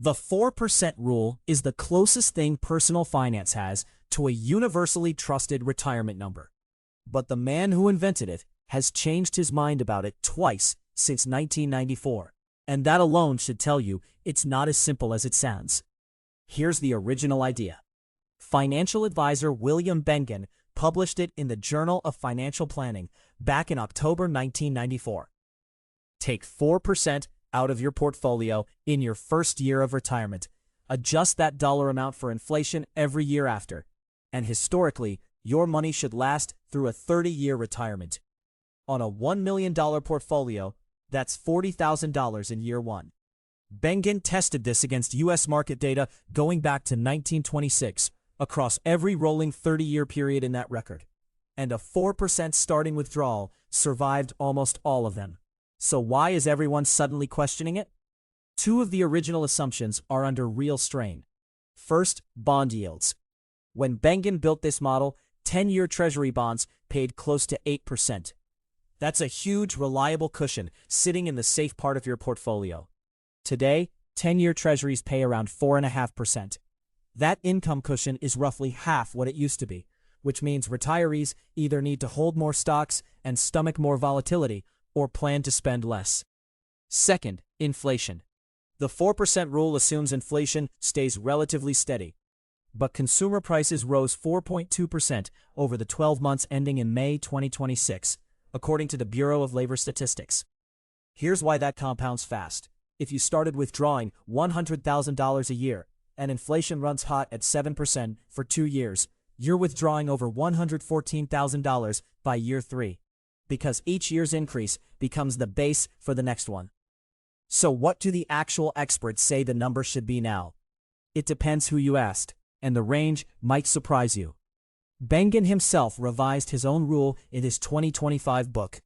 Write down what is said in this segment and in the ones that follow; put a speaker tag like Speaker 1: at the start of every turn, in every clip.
Speaker 1: The 4% rule is the closest thing personal finance has to a universally trusted retirement number. But the man who invented it has changed his mind about it twice since 1994. And that alone should tell you it's not as simple as it sounds. Here's the original idea. Financial advisor William Bengen published it in the Journal of Financial Planning back in October 1994. Take 4% out of your portfolio in your first year of retirement. Adjust that dollar amount for inflation every year after. And historically, your money should last through a 30-year retirement. On a $1 million portfolio, that's $40,000 in year one. Bengen tested this against U.S. market data going back to 1926 across every rolling 30-year period in that record. And a 4% starting withdrawal survived almost all of them. So why is everyone suddenly questioning it? Two of the original assumptions are under real strain. First, bond yields. When Bengen built this model, 10-year Treasury bonds paid close to 8%. That's a huge, reliable cushion sitting in the safe part of your portfolio. Today, 10-year Treasuries pay around 4.5%. That income cushion is roughly half what it used to be, which means retirees either need to hold more stocks and stomach more volatility or plan to spend less. Second, inflation. The 4% rule assumes inflation stays relatively steady. But consumer prices rose 4.2% over the 12 months ending in May 2026, according to the Bureau of Labor Statistics. Here's why that compounds fast. If you started withdrawing $100,000 a year and inflation runs hot at 7% for 2 years, you're withdrawing over $114,000 by year 3, because each year's increase becomes the base for the next one. So what do the actual experts say the number should be now? It depends who you asked, and the range might surprise you. Bengen himself revised his own rule in his 2025 book.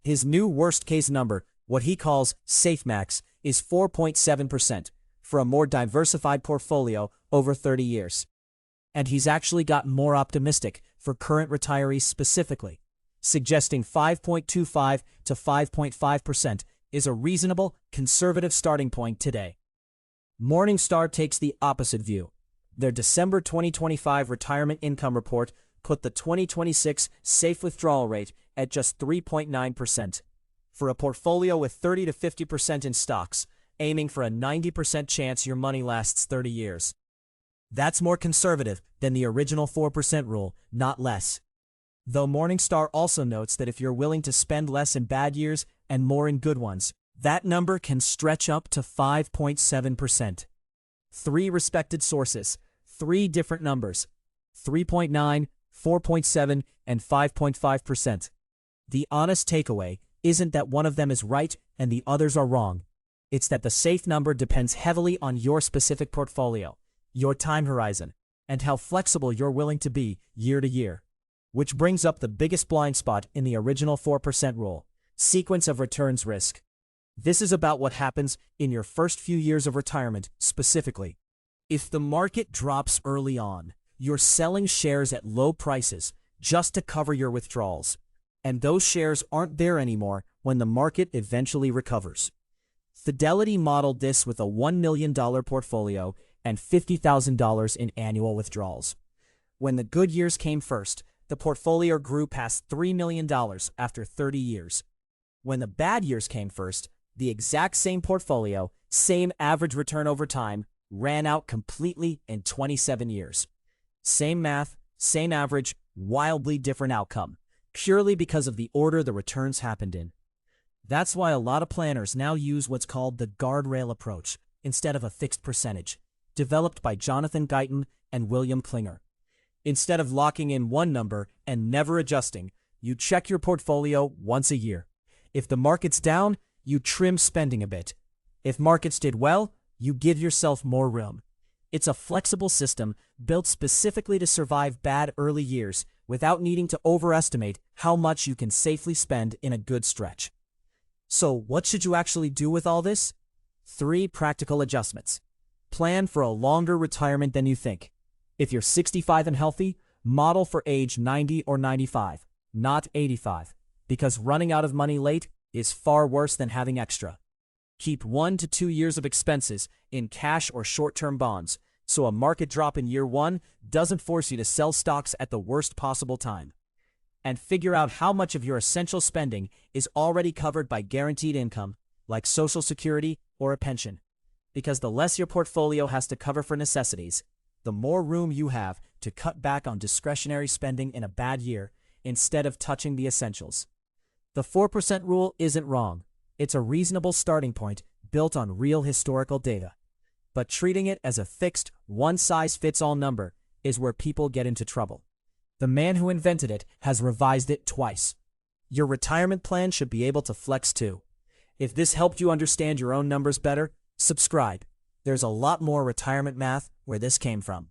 Speaker 1: His new worst-case number, what he calls SAFEMAX, is 4.7% for a more diversified portfolio over 30 years. And he's actually gotten more optimistic for current retirees specifically, suggesting 5.25 to 5.5% is a reasonable, conservative starting point today. Morningstar takes the opposite view. Their December 2025 retirement income report put the 2026 safe withdrawal rate at just 3.9%. For a portfolio with 30 to 50% in stocks, aiming for a 90% chance your money lasts 30 years. That's more conservative than the original 4% rule, not less. Though Morningstar also notes that if you're willing to spend less in bad years and more in good ones, that number can stretch up to 5.7%. 3 respected sources, 3 different numbers, 3.9, 4.7, and 5.5%. The honest takeaway isn't that one of them is right and the others are wrong. It's that the safe number depends heavily on your specific portfolio, your time horizon, and how flexible you're willing to be year to year. Which brings up the biggest blind spot in the original 4% rule: sequence of returns risk. This is about what happens in your first few years of retirement specifically. If the market drops early on, you're selling shares at low prices just to cover your withdrawals, and those shares aren't there anymore when the market eventually recovers. Fidelity modeled this with a $1 million portfolio and $50,000 in annual withdrawals. When the good years came first, the portfolio grew past $3 million after 30 years. When the bad years came first, the exact same portfolio, same average return over time, ran out completely in 27 years. Same math, same average, wildly different outcome, purely because of the order the returns happened in. That's why a lot of planners now use what's called the guardrail approach instead of a fixed percentage, developed by Jonathan Guyton and William Klinger. Instead of locking in one number and never adjusting, you check your portfolio once a year. If the market's down, you trim spending a bit. If markets did well, you give yourself more room. It's a flexible system built specifically to survive bad early years without needing to overestimate how much you can safely spend in a good stretch. So what should you actually do with all this? 3 practical adjustments. Plan for a longer retirement than you think. If you're 65 and healthy, model for age 90 or 95, not 85, because running out of money late is far worse than having extra. Keep 1 to 2 years of expenses in cash or short-term bonds, so a market drop in year 1 doesn't force you to sell stocks at the worst possible time. And figure out how much of your essential spending is already covered by guaranteed income, like Social Security or a pension. Because the less your portfolio has to cover for necessities, the more room you have to cut back on discretionary spending in a bad year instead of touching the essentials. The 4% rule isn't wrong. It's a reasonable starting point built on real historical data. But treating it as a fixed, one-size-fits-all number is where people get into trouble. The man who invented it has revised it twice. Your retirement plan should be able to flex too. If this helped you understand your own numbers better, subscribe. There's a lot more retirement math where this came from.